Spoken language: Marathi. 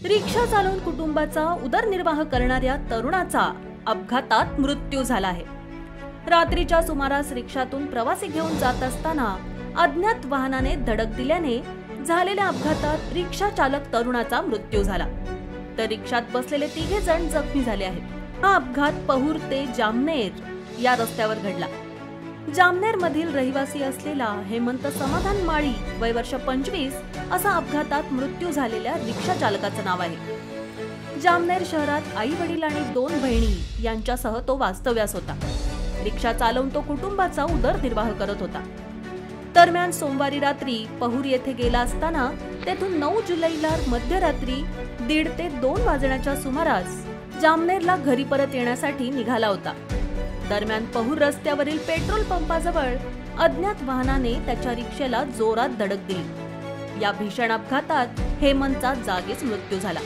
रिक्षा चालवून कुटुंबाचा उदरनिर्वाह करणाऱ्या तरुणाचा अपघातात मृत्यू झाला आहे। रात्रीच्या सुमारास रिक्षातून प्रवासी घेऊन जात असताना अज्ञात वाहनाने धडक दिल्याने झालेल्या अपघातात रिक्षा चालक तरुणाचा मृत्यू झाला, तर रिक्षात बसलेले 3 जण जखमी झाले आहेत। हा अपघात पहूर ते जामनेर या रस्त्यावर घडला। जामनेर मधील रहिवासी असलेला हेमंत समाधान माळी वय वर्ष 25 असा अपघातात मृत्यू झालेल्या रिक्षा चालकाचं नाव आहे। जामनेर शहरात आई वडील आणि 2 बहिणी यांच्यासह तो वास्तव्यास होता। रिक्षा चालवून तो कुटुंबाचा उदरनिर्वाह करत होता। दरम्यान सोमवारी रात्री पहूर येथे गेला असताना तेथून 9 जुलैला मध्यरात्री 1:30 ते 2 वाजण्याच्या सुमारास जामनेरला घरी परत येण्यासाठी निघाला होता। दरम्यान पहूर रस्त्यावरील पेट्रोल पंपाजवळ अज्ञात वाहनाने त्याच्या रिक्षेला जोरात धडक दिली। या भीषण अपघातात हेमंतचा जागीच मृत्यू झाला।